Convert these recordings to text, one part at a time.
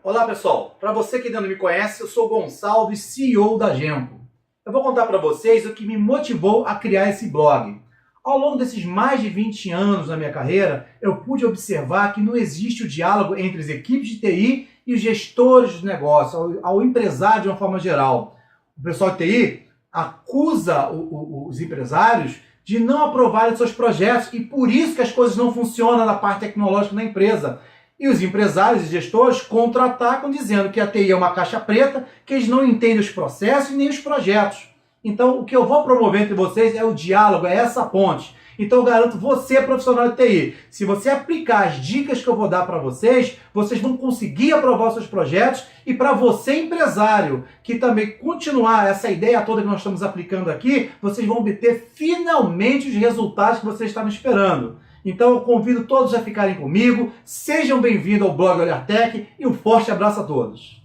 Olá pessoal, para você que ainda não me conhece, eu sou o Gonçalves, CEO da Genco. Eu vou contar para vocês o que me motivou a criar esse blog. Ao longo desses mais de 20 anos na minha carreira, eu pude observar que não existe o diálogo entre as equipes de TI e os gestores de negócio, ao empresário de uma forma geral. O pessoal de TI acusa os empresários de não aprovarem seus projetos e por isso que as coisas não funcionam na parte tecnológica da empresa. E os empresários e gestores contra-atacam dizendo que a TI é uma caixa preta, que eles não entendem os processos e nem os projetos. Então, o que eu vou promover entre vocês é o diálogo, é essa ponte. Então, eu garanto, você profissional de TI, se você aplicar as dicas que eu vou dar para vocês, vocês vão conseguir aprovar os seus projetos. E para você, empresário, que também continuar essa ideia toda que nós estamos aplicando aqui, vocês vão obter finalmente os resultados que vocês estavam esperando. Então eu convido todos a ficarem comigo, sejam bem-vindos ao blog Olhar Tech e um forte abraço a todos.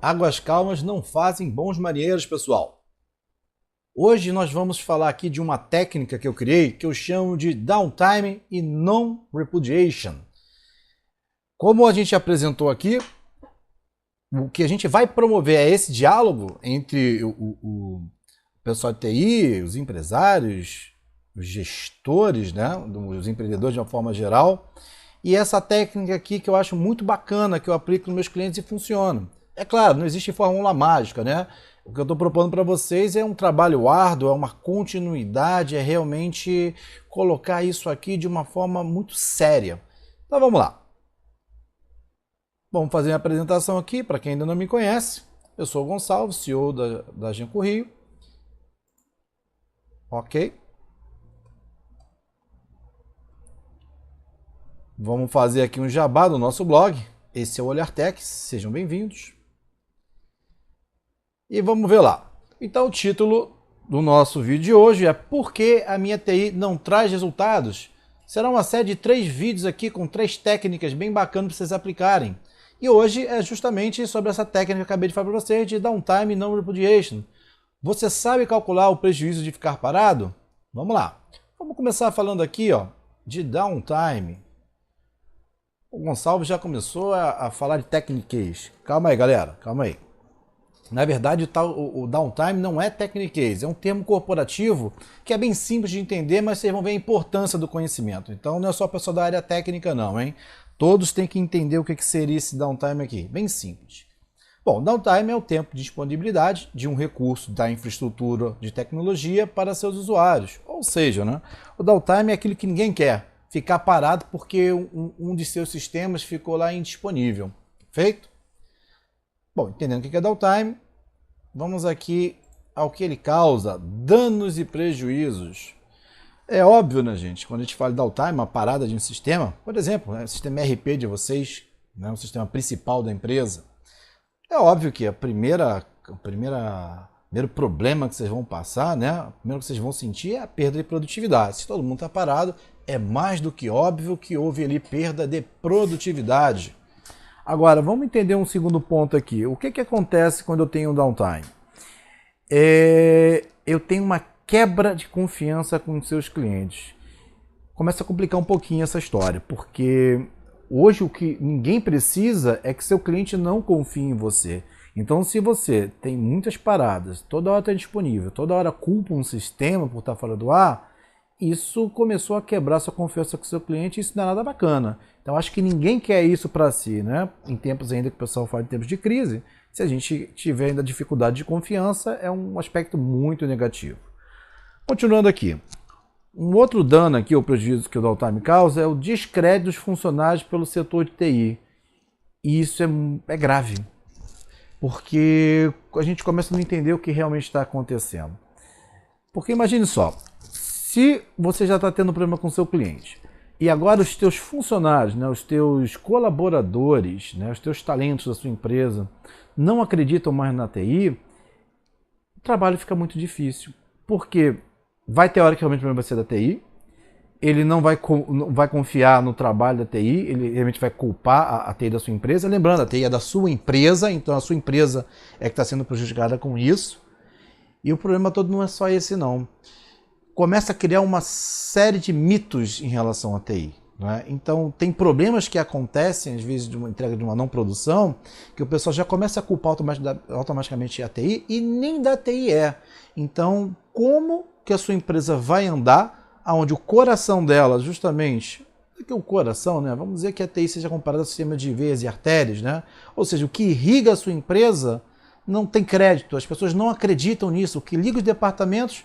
Águas calmas não fazem bons marinheiros, pessoal. Hoje nós vamos falar aqui de uma técnica que eu criei que eu chamo de downtime e non-repudiation. Como a gente apresentou aqui, o que a gente vai promover é esse diálogo entre o pessoal de TI, os empresários, os gestores, né, os empreendedores de uma forma geral. E essa técnica aqui que eu acho muito bacana, que eu aplico nos meus clientes e funciona. É claro, não existe fórmula mágica, né? O que eu estou propondo para vocês é um trabalho árduo, é uma continuidade, é realmente colocar isso aqui de uma forma muito séria. Então vamos lá. Vamos fazer a apresentação aqui, para quem ainda não me conhece. Eu sou o Gonçalves, CEO da Genco Rio. Ok. Vamos fazer aqui um jabá do nosso blog. Esse é o Olhar Tech, sejam bem-vindos. E vamos ver lá. Então o título do nosso vídeo de hoje é Por que a minha TI não traz resultados? Será uma série de 3 vídeos aqui com 3 técnicas bem bacanas para vocês aplicarem. E hoje é justamente sobre essa técnica que eu acabei de falar para vocês de downtime e non-repudiation. Você sabe calcular o prejuízo de ficar parado? Vamos lá. Vamos começar falando aqui de downtime. O Gonçalves já começou a falar de técnicas. Calma aí, galera. Calma aí. Na verdade, o downtime não é techniquez, é um termo corporativo que é bem simples de entender, mas vocês vão ver a importância do conhecimento. Então não é só a pessoa da área técnica não, hein? Todos têm que entender o que seria esse downtime aqui, bem simples. Bom, downtime é o tempo de disponibilidade de um recurso da infraestrutura de tecnologia para seus usuários. Ou seja, né, o downtime é aquilo que ninguém quer, ficar parado porque um de seus sistemas ficou lá indisponível. Feito? Bom, entendendo o que é downtime, vamos aqui ao que ele causa, danos e prejuízos. É óbvio, né, gente, quando a gente fala de downtime, uma parada de um sistema, por exemplo, o sistema ERP de vocês, né, o sistema principal da empresa, é óbvio que o primeiro problema que vocês vão passar, né, o primeiro que vocês vão sentir é a perda de produtividade. Se todo mundo está parado, é mais do que óbvio que houve ali perda de produtividade. Agora, vamos entender um segundo ponto aqui. O que acontece quando eu tenho um downtime? Eu tenho uma quebra de confiança com os seus clientes. Começa a complicar um pouquinho essa história, porque hoje o que ninguém precisa é que seu cliente não confie em você. Então, se você tem muitas paradas, toda hora está disponível, toda hora culpa um sistema por estar fora do ar, isso começou a quebrar sua confiança com o seu cliente e isso não é nada bacana. Então acho que ninguém quer isso para si, né? Em tempos ainda que o pessoal fala de tempos de crise, se a gente tiver ainda dificuldade de confiança, é um aspecto muito negativo. Continuando aqui. Um outro dano aqui, ou prejuízo que o downtime causa, é o descrédito dos funcionários pelo setor de TI. E isso é grave, porque a gente começa a não entender o que realmente está acontecendo. Porque imagine só, se você já está tendo problema com o seu cliente, e agora os teus funcionários, né, os teus colaboradores, né, os teus talentos da sua empresa não acreditam mais na TI, o trabalho fica muito difícil. Porque vai ter hora que realmente o problema vai ser da TI, ele não vai confiar no trabalho da TI, ele realmente vai culpar a TI da sua empresa. Lembrando, a TI é da sua empresa, então a sua empresa é que está sendo prejudicada com isso. E o problema todo não é só esse, não. Começa a criar uma série de mitos em relação à TI. Né? Então, tem problemas que acontecem, às vezes, de uma entrega de uma não produção, que o pessoal já começa a culpar automaticamente a TI e nem da TI é. Então, como que a sua empresa vai andar onde o coração dela, justamente, que o coração, né? Vamos dizer que a TI seja comparada ao sistema de veias e artérias, né? Ou seja, o que irriga a sua empresa não tem crédito, as pessoas não acreditam nisso, o que liga os departamentos,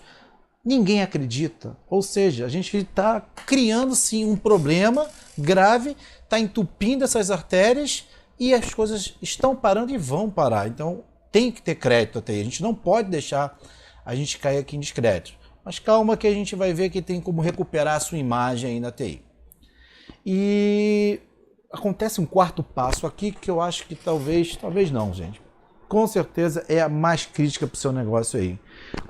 ninguém acredita. Ou seja, a gente está criando sim um problema grave, está entupindo essas artérias e as coisas estão parando e vão parar. Então tem que ter crédito a TI, a gente não pode deixar a gente cair aqui em descrédito. Mas calma que a gente vai ver que tem como recuperar a sua imagem aí na TI. E acontece um quarto passo aqui que eu acho que talvez não, gente. Com certeza é a mais crítica para o seu negócio aí.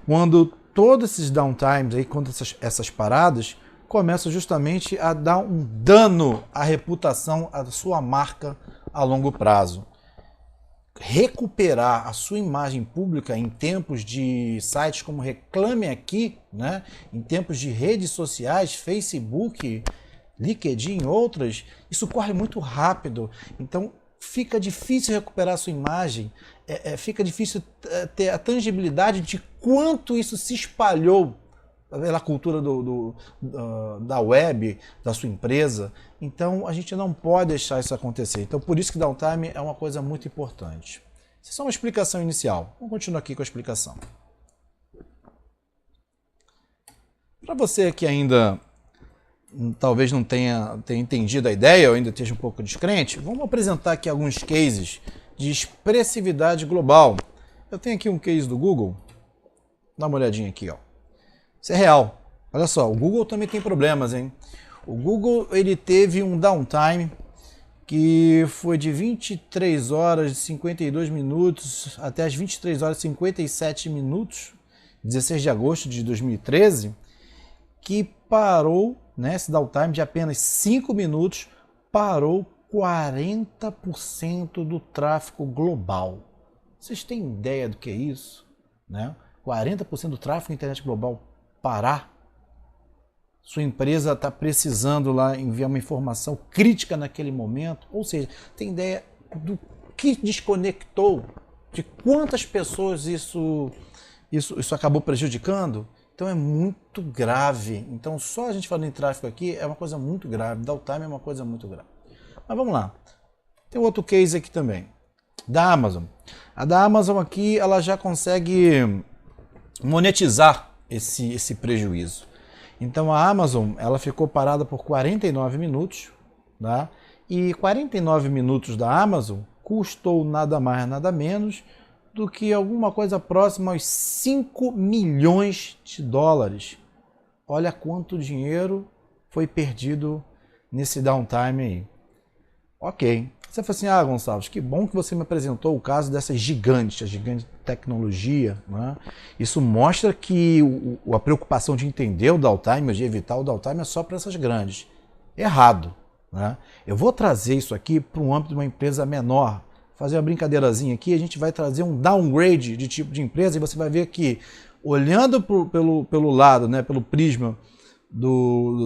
Quando todos esses downtimes aí, quando essas paradas, começam justamente a dar um dano à reputação, à sua marca a longo prazo. Recuperar a sua imagem pública em tempos de sites como Reclame Aqui, né? Em tempos de redes sociais, Facebook, LinkedIn e outras, isso corre muito rápido. Então fica difícil recuperar a sua imagem, fica difícil ter a tangibilidade de quanto isso se espalhou pela cultura da web, da sua empresa. Então a gente não pode deixar isso acontecer. Então por isso que downtime é uma coisa muito importante. Isso é só uma explicação inicial. Vamos continuar aqui com a explicação. Para você que ainda talvez não tenha entendido a ideia ou ainda esteja um pouco descrente, vamos apresentar aqui alguns cases de expressividade global. Eu tenho aqui um case do Google. Dá uma olhadinha aqui, ó. Isso é real. Olha só, o Google também tem problemas, hein? O Google ele teve um downtime que foi de 23 horas e 52 minutos até as 23 horas e 57 minutos, 16 de agosto de 2013, que parou, né, esse downtime de apenas 5 minutos, parou 40% do tráfego global. Vocês têm ideia do que é isso? Né? 40% do tráfego da internet global parar? Sua empresa está precisando lá enviar uma informação crítica naquele momento? Ou seja, tem ideia do que desconectou? De quantas pessoas isso acabou prejudicando? Então é muito grave. Então só a gente falando em tráfego aqui é uma coisa muito grave. Downtime é uma coisa muito grave. Mas vamos lá. Tem outro case aqui também. Da Amazon. A da Amazon aqui ela já consegue monetizar esse prejuízo. Então a Amazon ela ficou parada por 49 minutos. Tá? E 49 minutos da Amazon custou nada mais nada menos do que alguma coisa próxima aos 5 milhões de dólares. Olha quanto dinheiro foi perdido nesse downtime aí. Ok. Você fala assim, Gonçalves, que bom que você me apresentou o caso dessas gigantes, a gigante tecnologia. Né? Isso mostra que a preocupação de entender o downtime, de evitar o downtime, é só para essas grandes. Errado. Né? Eu vou trazer isso aqui para um âmbito de uma empresa menor. Fazer uma brincadeirazinha aqui, a gente vai trazer um downgrade de tipo de empresa e você vai ver que, olhando pelo lado, né, pelo prisma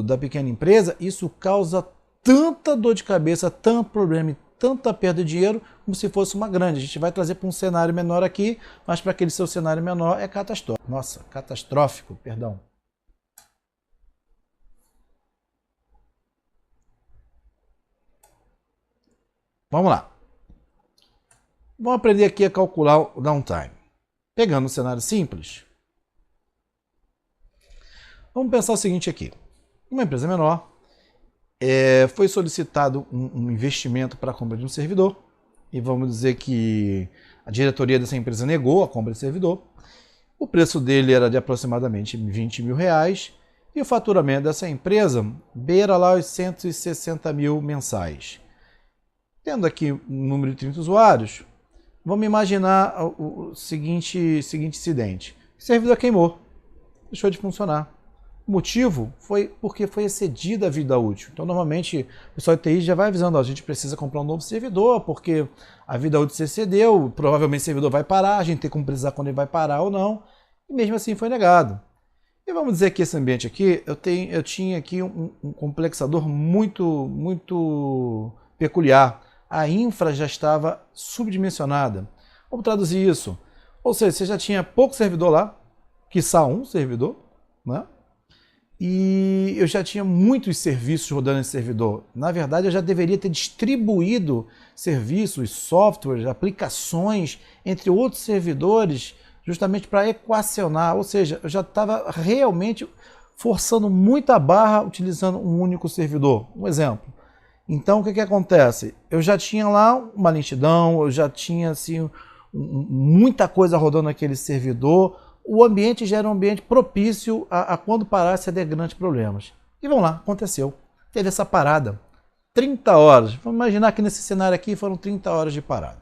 da pequena empresa, isso causa tanta dor de cabeça, tanto problema e tanta perda de dinheiro como se fosse uma grande. A gente vai trazer para um cenário menor aqui, mas para aquele seu cenário menor é catastrófico. Nossa, catastrófico, perdão. Vamos lá. Vamos aprender aqui a calcular o downtime. Pegando um cenário simples, vamos pensar o seguinte aqui. Uma empresa menor, foi solicitado um investimento para a compra de um servidor, e vamos dizer que a diretoria dessa empresa negou a compra de servidor. O preço dele era de aproximadamente R$20 mil, e o faturamento dessa empresa beira lá os 160 mil mensais. Tendo aqui um número de 30 usuários, vamos imaginar o seguinte incidente. O servidor queimou, deixou de funcionar. O motivo foi porque foi excedida a vida útil. Então, normalmente, o pessoal de TI já vai avisando, ó, a gente precisa comprar um novo servidor, porque a vida útil se excedeu, provavelmente o servidor vai parar, a gente tem como precisar quando ele vai parar ou não, e mesmo assim foi negado. E vamos dizer que esse ambiente aqui, eu tinha aqui um complexador muito peculiar. A infra já estava subdimensionada. Vamos traduzir isso. Ou seja, você já tinha pouco servidor lá, quiçá um servidor, né? E eu já tinha muitos serviços rodando nesse servidor. Na verdade, eu já deveria ter distribuído serviços, softwares, aplicações entre outros servidores, justamente para equacionar. Ou seja, eu já estava realmente forçando muito a barra utilizando um único servidor. Um exemplo. Então, o que acontece? Eu já tinha lá uma lentidão, eu já tinha assim, muita coisa rodando naquele servidor. O ambiente já era um ambiente propício a quando parasse a ter grandes problemas. E vamos lá, aconteceu. Teve essa parada. 30 horas. Vamos imaginar que nesse cenário aqui foram 30 horas de parada.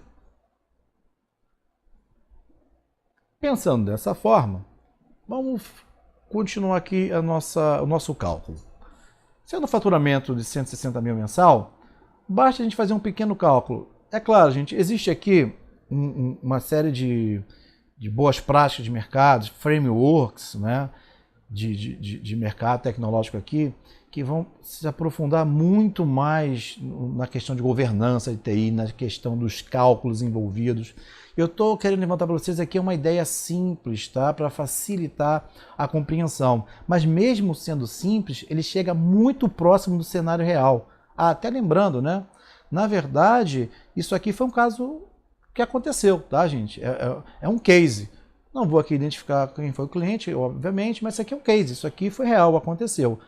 Pensando dessa forma, vamos continuar aqui o nosso cálculo. Sendo um faturamento de 160 mil mensal, basta a gente fazer um pequeno cálculo. É claro, gente, existe aqui uma série de boas práticas de mercado, frameworks, né, de mercado tecnológico aqui, que vão se aprofundar muito mais na questão de governança de TI, na questão dos cálculos envolvidos. Eu estou querendo levantar para vocês aqui uma ideia simples, tá, para facilitar a compreensão. Mas mesmo sendo simples, ele chega muito próximo do cenário real. Até lembrando, né, na verdade, isso aqui foi um caso que aconteceu, tá, gente? É um case. Não vou aqui identificar quem foi o cliente, obviamente, mas isso aqui é um case, isso aqui foi real, aconteceu.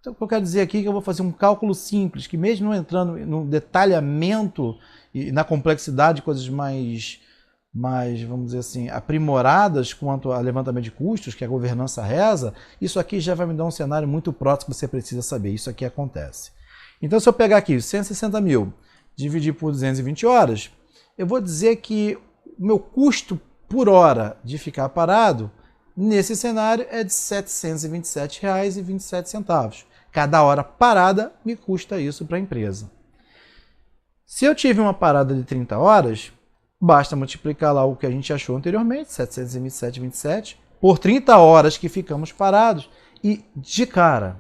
Então, o que eu quero dizer aqui é que eu vou fazer um cálculo simples, que mesmo não entrando no detalhamento e na complexidade de coisas mais, vamos dizer assim, aprimoradas quanto a levantamento de custos, que a governança reza, isso aqui já vai me dar um cenário muito próximo que você precisa saber. Isso aqui acontece. Então, se eu pegar aqui 160 mil, dividir por 220 horas, eu vou dizer que o meu custo por hora de ficar parado, nesse cenário, é de R$ 727,27. Cada hora parada me custa isso para a empresa. Se eu tive uma parada de 30 horas, basta multiplicar lá o que a gente achou anteriormente, 727,27, por 30 horas que ficamos parados, e de cara,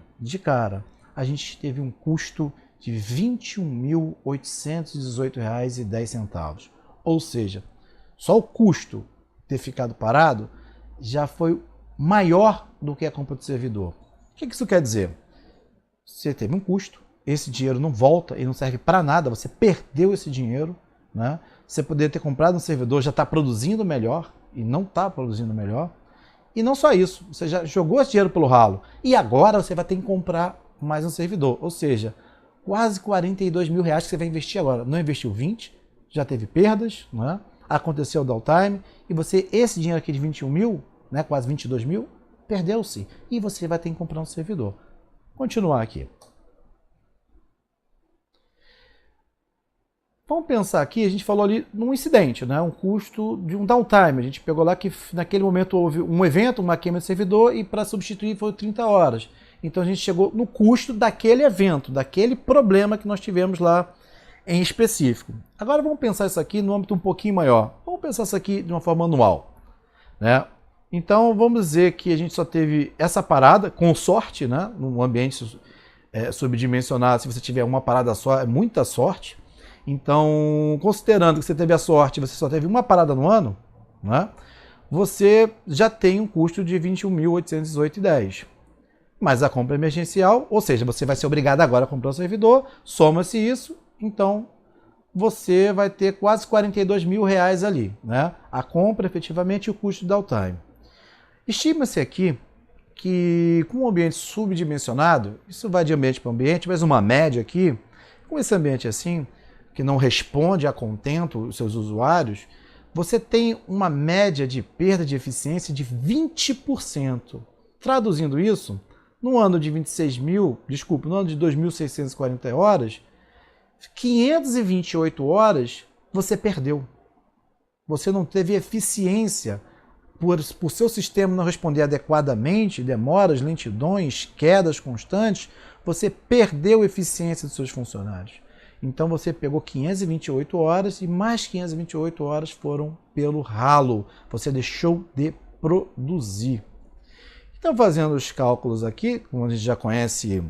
a gente teve um custo de R$ 21.818,10. Ou seja, só o custo de ter ficado parado já foi maior do que a compra do servidor. O que isso quer dizer? Você teve um custo, esse dinheiro não volta e não serve para nada, você perdeu esse dinheiro, né? Você poderia ter comprado um servidor, já está produzindo melhor e não está produzindo melhor. E não só isso, você já jogou esse dinheiro pelo ralo e agora você vai ter que comprar mais um servidor, ou seja, quase 42 mil reais que você vai investir agora. Não investiu 20, já teve perdas, né? Aconteceu o downtime, e você, esse dinheiro aqui de 21 mil, né, quase 22 mil, perdeu-se. E você vai ter que comprar um servidor. Continuar aqui. Vamos pensar aqui, a gente falou ali num incidente, né, um custo de um downtime. A gente pegou lá que naquele momento houve um evento, uma queima de servidor, e para substituir foi 30 horas. Então a gente chegou no custo daquele evento, daquele problema que nós tivemos lá em específico. Agora vamos pensar isso aqui no âmbito um pouquinho maior. Vamos pensar isso aqui de uma forma anual, né? Então vamos dizer que a gente só teve essa parada, com sorte, né? Num ambiente subdimensionado, se você tiver uma parada só, é muita sorte. Então, considerando que você teve a sorte, você só teve uma parada no ano, né? Você já tem um custo de R$ 21.818,10. Mas a compra emergencial, ou seja, você vai ser obrigado agora a comprar o servidor, soma-se isso, então você vai ter quase 42 mil reais ali, né? A compra efetivamente e o custo do downtime. Estima-se aqui que com um ambiente subdimensionado, isso vai de ambiente para ambiente, mas uma média aqui, com esse ambiente assim, que não responde a contento os seus usuários, você tem uma média de perda de eficiência de 20%. Traduzindo isso, no ano de 2.640 horas, 528 horas você perdeu. Você não teve eficiência por seu sistema não responder adequadamente, demoras, lentidões, quedas constantes, você perdeu a eficiência dos seus funcionários. Então você pegou 528 horas e mais 528 horas foram pelo ralo. Você deixou de produzir. Então, fazendo os cálculos aqui, como a gente já conhece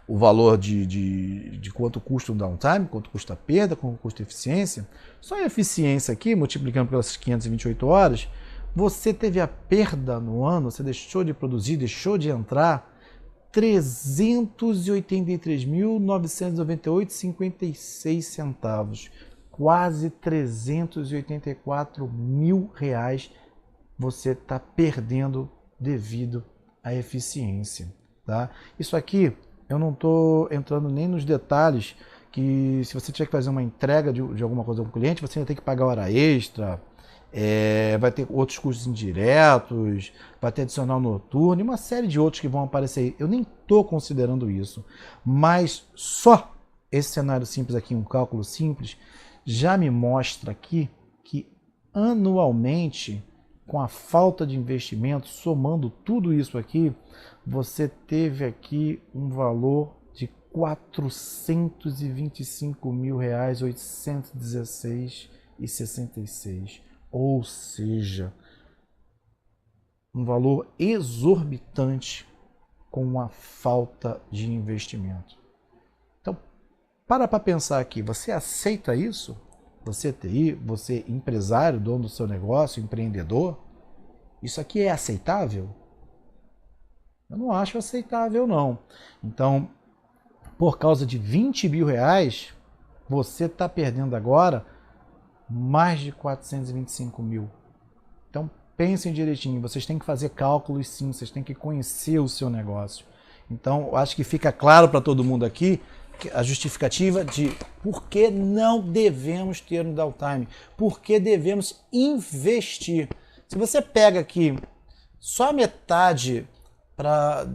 o valor de quanto custa o downtime, quanto custa a perda, quanto custa a eficiência, só a eficiência aqui, multiplicando pelas 528 horas, você teve a perda no ano, você deixou de produzir, deixou de entrar 383.998,56 centavos. Quase 384 mil reais você está perdendo devido à eficiência. Tá? Isso aqui eu não estou entrando nem nos detalhes que se você tiver que fazer uma entrega de alguma coisa a um cliente, você vai ter que pagar hora extra, vai ter outros custos indiretos, vai ter adicional noturno e uma série de outros que vão aparecer aí. Eu nem estou considerando isso, mas só esse cenário simples aqui, um cálculo simples, já me mostra aqui que anualmente, com a falta de investimento, somando tudo isso aqui, você teve aqui um valor de R$ 425.816,66. Ou seja, um valor exorbitante com a falta de investimento. Então, para pensar aqui, você aceita isso? Você TI, você empresário, dono do seu negócio, empreendedor? Isso aqui é aceitável? Eu não acho aceitável, não. Então, por causa de 20 mil reais, você está perdendo agora mais de 425 mil. Então, pensem direitinho. Vocês têm que fazer cálculos, sim. Vocês têm que conhecer o seu negócio. Então, eu acho que fica claro para todo mundo aqui a justificativa de por que não devemos ter um downtime, por que devemos investir. Se você pega aqui só a metade para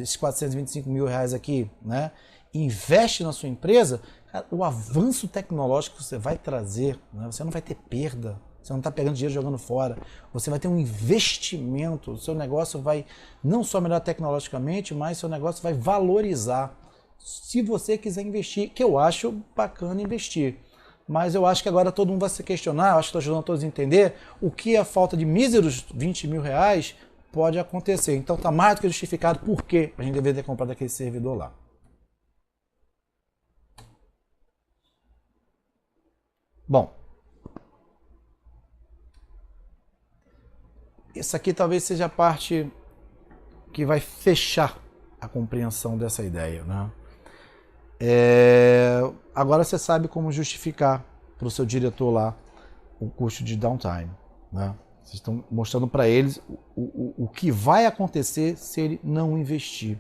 esses 425 mil reais aqui, né, investe na sua empresa, cara, o avanço tecnológico que você vai trazer, né, você não vai ter perda, você não está pegando dinheiro jogando fora, você vai ter um investimento, o seu negócio vai não só melhorar tecnologicamente, mas seu negócio vai valorizar. Se você quiser investir, que eu acho bacana investir. Mas eu acho que agora todo mundo vai se questionar, eu acho que estou ajudando todos a entender o que a falta de míseros 20 mil reais pode acontecer. Então está mais do que justificado por que a gente deveria ter comprado aquele servidor lá. Bom, isso aqui talvez seja a parte que vai fechar a compreensão dessa ideia, né? Agora você sabe como justificar para o seu diretor lá o custo de downtime, né? Vocês estão mostrando para eles o que vai acontecer se ele não investir.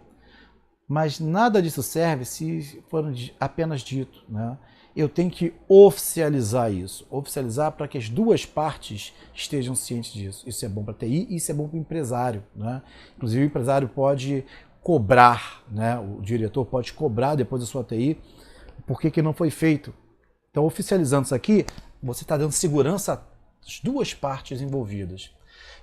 Mas nada disso serve se for apenas dito, né? Eu tenho que oficializar isso. Oficializar para que as duas partes estejam cientes disso. Isso é bom para a TI e isso é bom para o empresário, né? Inclusive o empresário pode cobrar, né? O diretor pode cobrar depois da sua TI por que não foi feito. Então, oficializando isso aqui, você está dando segurança às duas partes envolvidas.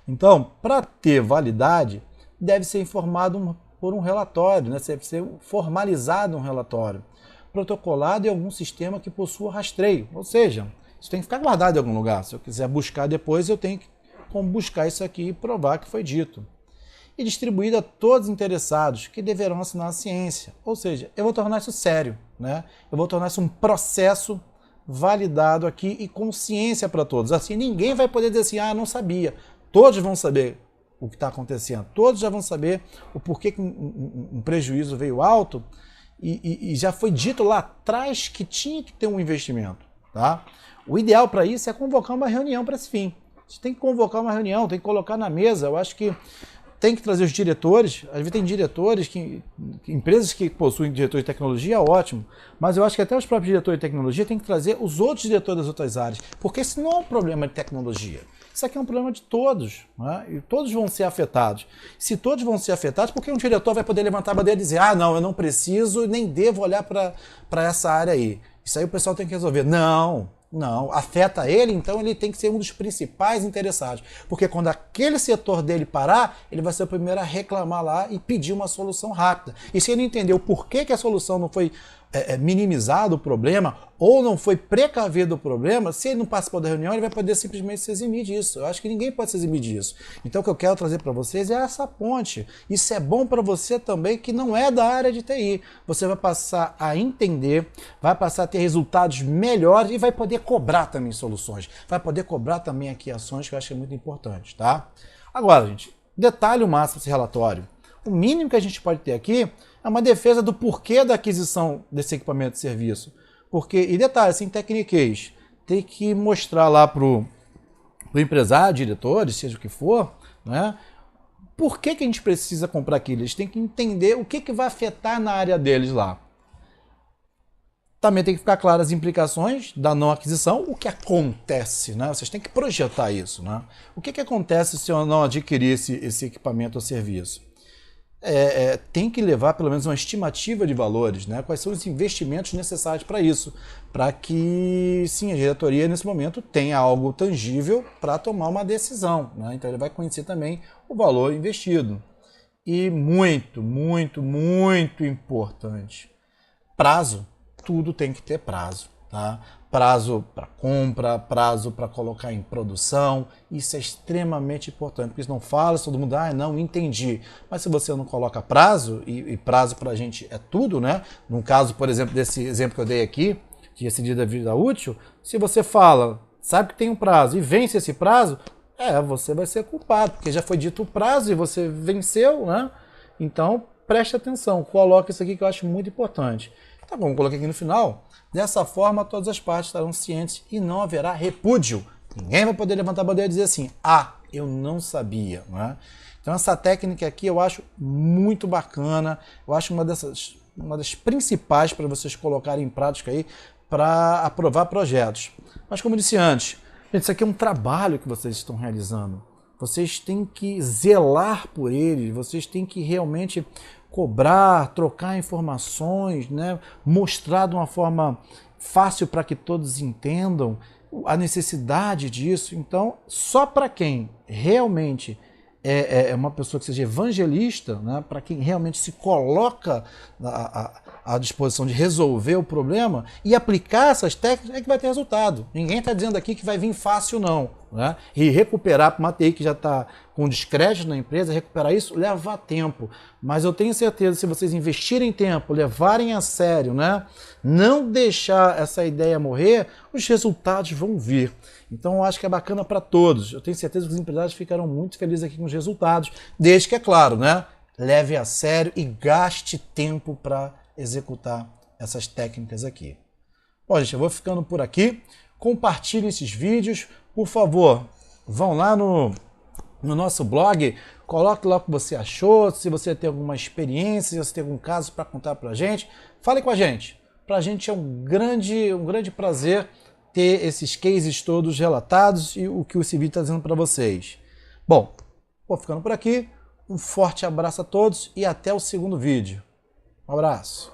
Então, para ter validade, deve ser informado por um relatório, né? Deve ser formalizado um relatório, protocolado em algum sistema que possua rastreio. Ou seja, isso tem que ficar guardado em algum lugar. Se eu quiser buscar depois, eu tenho como buscar isso aqui e provar que foi dito. E distribuído a todos os interessados que deverão assinar a ciência. Ou seja, eu vou tornar isso sério, né? Eu vou tornar isso um processo validado aqui e com ciência para todos. Assim, ninguém vai poder dizer assim, ah, não sabia. Todos vão saber o que está acontecendo. Todos já vão saber o porquê que um prejuízo veio alto e já foi dito lá atrás que tinha que ter um investimento, tá? O ideal para isso é convocar uma reunião para esse fim. Você tem que convocar uma reunião, tem que colocar na mesa. Eu acho que tem que trazer os diretores. Às vezes tem diretores, empresas que possuem diretores de tecnologia, ótimo. Mas eu acho que até os próprios diretores de tecnologia têm que trazer os outros diretores das outras áreas. Porque isso não é um problema de tecnologia. Isso aqui é um problema de todos, né? E todos vão ser afetados. Se todos vão ser afetados, por que um diretor vai poder levantar a bandeira e dizer ah, não, eu não preciso nem devo olhar para essa área aí. Isso aí o pessoal tem que resolver. Não, Não, afeta ele, então ele tem que ser um dos principais interessados. Porque quando aquele setor dele parar, ele vai ser o primeiro a reclamar lá e pedir uma solução rápida. E se ele entender o porquê que a solução não foi minimizado o problema, ou não foi precavido o problema, se ele não participou da reunião, ele vai poder simplesmente se eximir disso. Eu acho que ninguém pode se eximir disso. Então o que eu quero trazer para vocês é essa ponte. Isso é bom para você também que não é da área de TI. Você vai passar a entender, vai passar a ter resultados melhores e vai poder cobrar também soluções. Vai poder cobrar também aqui ações, que eu acho que é muito importante, tá? Agora, gente, detalhe o máximo desse relatório. O mínimo que a gente pode ter aqui é uma defesa do porquê da aquisição desse equipamento de serviço. Porque, e detalhe, assim, tecniquez, tem que mostrar lá para o empresário, diretores, seja o que for, né? Por que a gente precisa comprar aquilo? Eles têm que entender o que vai afetar na área deles lá. Também tem que ficar claras as implicações da não aquisição, o que acontece, né? Vocês têm que projetar isso, né? O que acontece se eu não adquirir esse equipamento ou serviço? Tem que levar pelo menos uma estimativa de valores, né? Quais são os investimentos necessários para isso, para que, sim, a diretoria nesse momento tenha algo tangível para tomar uma decisão, né? Então ele vai conhecer também o valor investido. E muito, muito, muito importante, prazo. Tudo tem que ter prazo, tá? Prazo para compra, prazo para colocar em produção, isso é extremamente importante, porque não fala, todo mundo, não, entendi. Mas se você não coloca prazo, e prazo para a gente é tudo, né? No caso, por exemplo, desse exemplo que eu dei aqui, de decidir da vida útil, se você fala, sabe que tem um prazo e vence esse prazo, você vai ser culpado, porque já foi dito o prazo e você venceu, né? Então, preste atenção, coloca isso aqui que eu acho muito importante. Tá bom, coloquei aqui no final. Dessa forma, todas as partes estarão cientes e não haverá repúdio. Ninguém vai poder levantar a bandeira e dizer assim, eu não sabia. Né? Então essa técnica aqui eu acho muito bacana, eu acho uma das principais para vocês colocarem em prática aí para aprovar projetos. Mas como eu disse antes, isso aqui é um trabalho que vocês estão realizando. Vocês têm que zelar por ele, vocês têm que realmente cobrar, trocar informações, né? Mostrar de uma forma fácil para que todos entendam a necessidade disso. Então, só para quem realmente é uma pessoa que seja evangelista, né? Para quem realmente se coloca à disposição de resolver o problema e aplicar essas técnicas, é que vai ter resultado. Ninguém está dizendo aqui que vai vir fácil, não. Né? E recuperar para uma TI que já está com descrédito na empresa, recuperar isso leva tempo. Mas eu tenho certeza, se vocês investirem tempo, levarem a sério, né? Não deixar essa ideia morrer, os resultados vão vir. Então eu acho que é bacana para todos. Eu tenho certeza que os empresários ficarão muito felizes aqui com os resultados, desde que, é claro, né? Leve a sério e gaste tempo para executar essas técnicas aqui. Bom, gente, eu vou ficando por aqui. Compartilhem esses vídeos. Por favor, vão lá no nosso blog, coloque lá o que você achou, se você tem alguma experiência, se você tem algum caso para contar para a gente, fale com a gente. Para a gente é um grande prazer ter esses cases todos relatados e o que o vídeo está dizendo para vocês. Bom, vou ficando por aqui. Um forte abraço a todos e até o segundo vídeo. Um abraço.